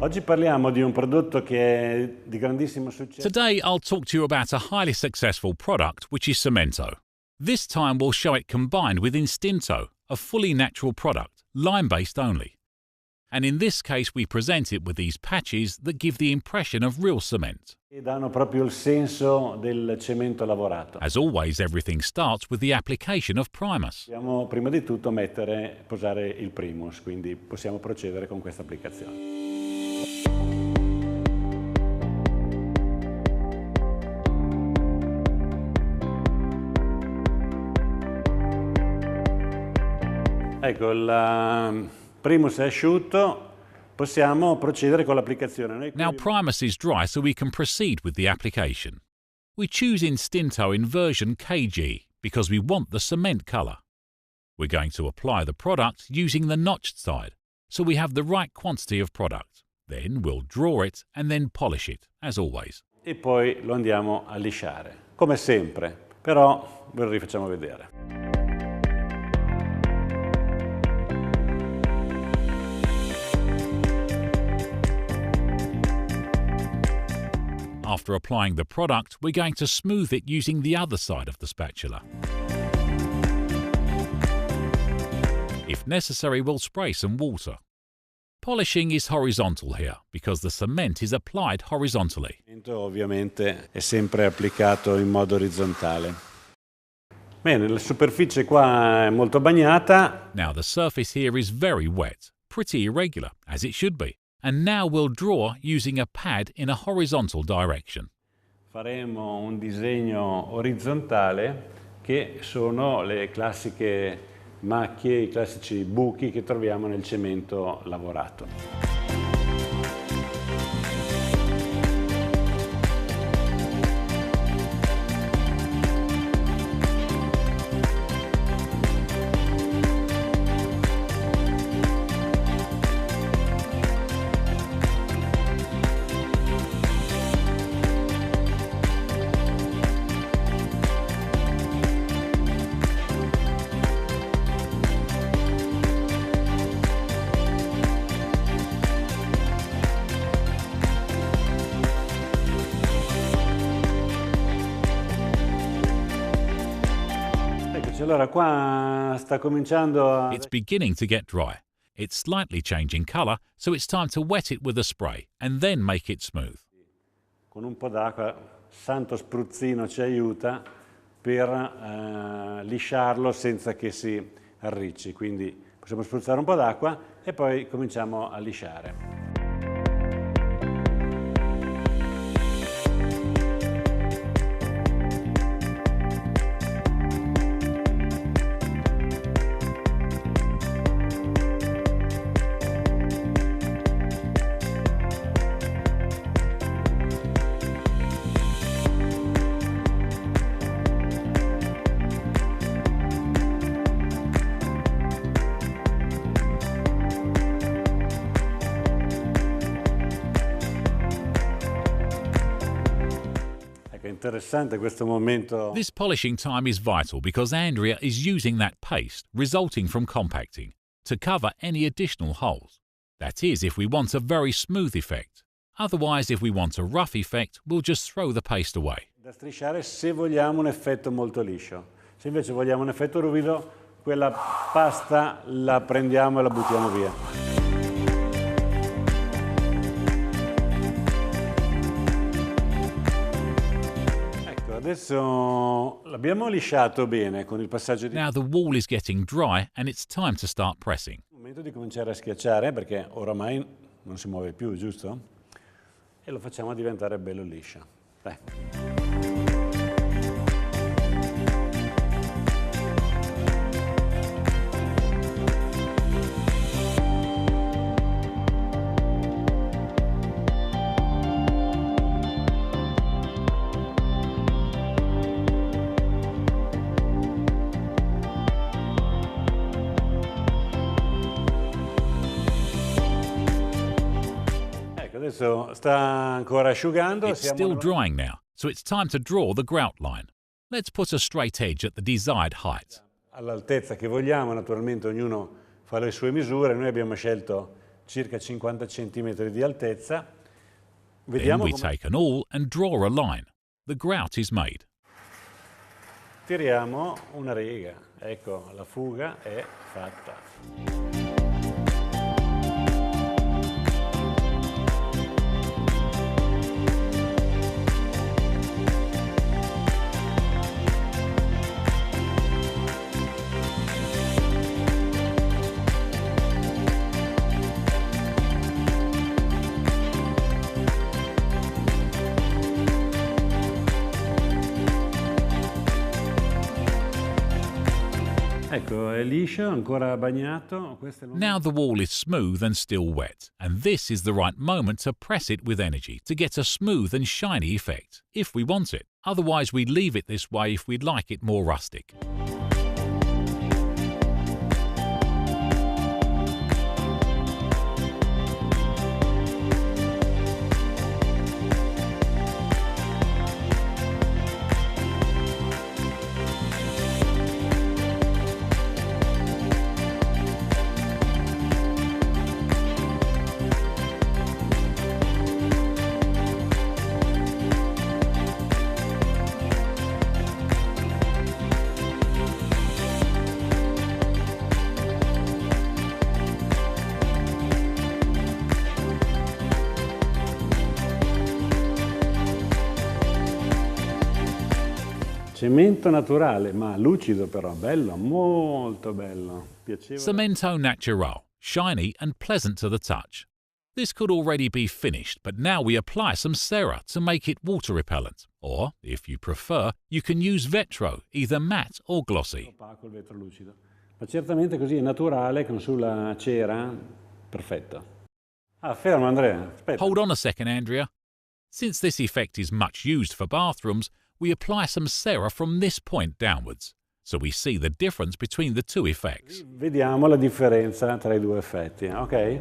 Oggi parliamo di un prodotto che è di grandissimo successo. Today I'll talk to you about a highly successful product which is Cemento. This time we'll show it combined with Istinto, a fully natural product, lime-based only. And in this case we present it with these patches that give the impression of real cement. E danno proprio il senso del cemento lavorato. As always, everything starts with the application of primus. Dobbiamo prima di tutto posare il primus, quindi possiamo procedere con questa applicazione. Ecco, il primus è asciutto, possiamo procedere con l'applicazione. Now primus is dry, so we can proceed with the application. We choose Istinto in version kg because we want the cement colour. We're going to apply the product using the notched side, so we have the right quantity of product. Then we'll draw it and then polish it, as always. E poi lo andiamo a lisciare, come sempre, però ve lo rifacciamo vedere. After applying the product, we're going to smooth it using the other side of the spatula. If necessary, we'll spray some water. Polishing is horizontal here, because the cement is applied horizontally. Ovviamente è sempre applicato in modo orizzontale. Bene, la superficie qua è molto bagnata. Now the surface here is very wet, pretty irregular, as it should be. And now we'll draw using a pad in a horizontal direction. Faremo un disegno orizzontale che sono le classiche macchie, i classici buchi che troviamo nel cemento lavorato. Allora qua sta cominciando a... It's beginning to get dry. It's slightly changing colour, so it's time to wet it with a spray and then make it smooth. Con un po' d'acqua, santo spruzzino ci aiuta per lisciarlo senza che si arricci. Quindi possiamo spruzzare un po' d'acqua e poi cominciamo a lisciare. Interessante questo momento. This polishing time is vital because Andrea is using that paste resulting from compacting to cover any additional holes. That is, if we want a very smooth effect. Otherwise, if we want a rough effect, we'll just throw the paste away. Da strisciare se vogliamo un effetto molto liscio. Se invece vogliamo un effetto ruvido, quella pasta la prendiamo e la buttiamo via. Adesso l'abbiamo lisciato bene con il passaggio di... Now the wall is getting dry and it's time to start pressing. È il momento di cominciare a schiacciare perché oramai non si muove più, giusto? E lo facciamo diventare bello liscio. Dai. Adesso sta ancora asciugando. It's still drying now, so it's time to draw the grout line. Let's put a straight edge at the desired height. All'altezza che vogliamo, naturalmente ognuno fa le sue misure, noi abbiamo scelto circa 50 cm di altezza. Then Vediamo we come take an awl and draw a line. The grout is made. tiriamo una riga. Ecco, la fuga è fatta. Ecco, è liscio, ancora bagnato. Questo è Now the wall is smooth and still wet, and this is the right moment to press it with energy to get a smooth and shiny effect, if we want it. Otherwise we'd leave it this way if we'd like it more rustic. Cemento naturale, ma lucido però, bello, molto bello, piacevole. Cemento Naturale, shiny and pleasant to the touch. This could already be finished, but now we apply some cera to make it water repellent. Or, if you prefer, you can use vetro, either matte or glossy. Opaco il vetro lucido. Ma certamente così è naturale, con sulla cera, perfetto. Ah, fermo Andrea, aspetta. Hold on a second, Andrea. Since this effect is much used for bathrooms, we apply some cera from this point downwards, so we see the difference between the two effects. Vediamo la differenza tra i due effetti, ok?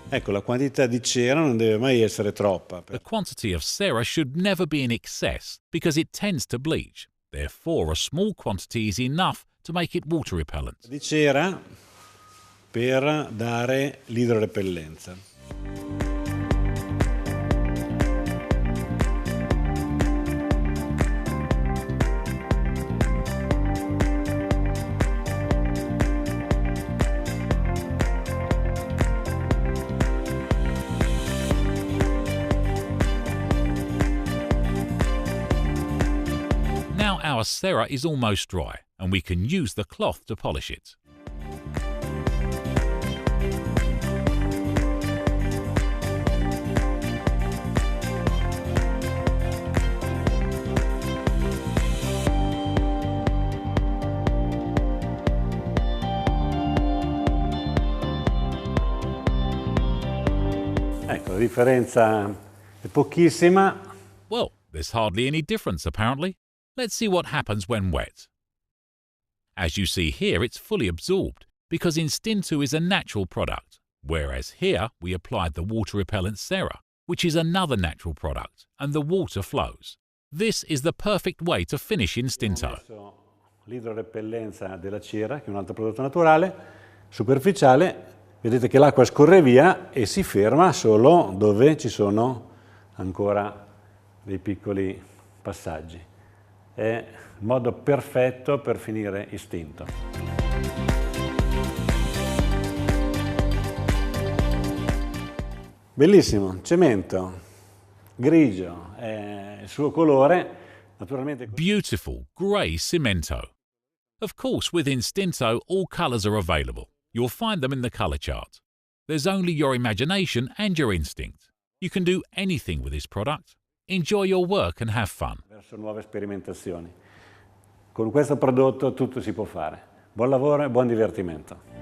Ecco, la quantità di cera non deve mai essere troppa. The quantity of cera should never be in excess because it tends to bleach. Therefore, a small quantity is enough to make it water repellent. Di cera per dare l'idrorepellenza. Now our cera is almost dry and we can use the cloth to polish it. Ecco, la differenza è pochissima. Well, there's hardly any difference apparently. Let's see what happens when wet. As you see here, it's fully absorbed because Istinto is a natural product, whereas here we applied the water repellent cera, which is another natural product, and the water flows. This is the perfect way to finish Istinto. L'idrorepellenza della cera, che è un altro prodotto naturale, superficiale. Vedete che l'acqua scorre via e si ferma solo dove ci sono ancora dei piccoli passaggi. È il modo perfetto per finire Istinto. Bellissimo, cemento, grigio, è il suo colore, naturalmente. Beautiful grey Cemento. Of course, with Istinto, all colours are available. You'll find them in the colour chart. There's only your imagination and your instinct. You can do anything with this product. Enjoy your work and have fun. Verso nuove sperimentazioni. Con questo prodotto tutto si può fare. Buon lavoro e buon divertimento.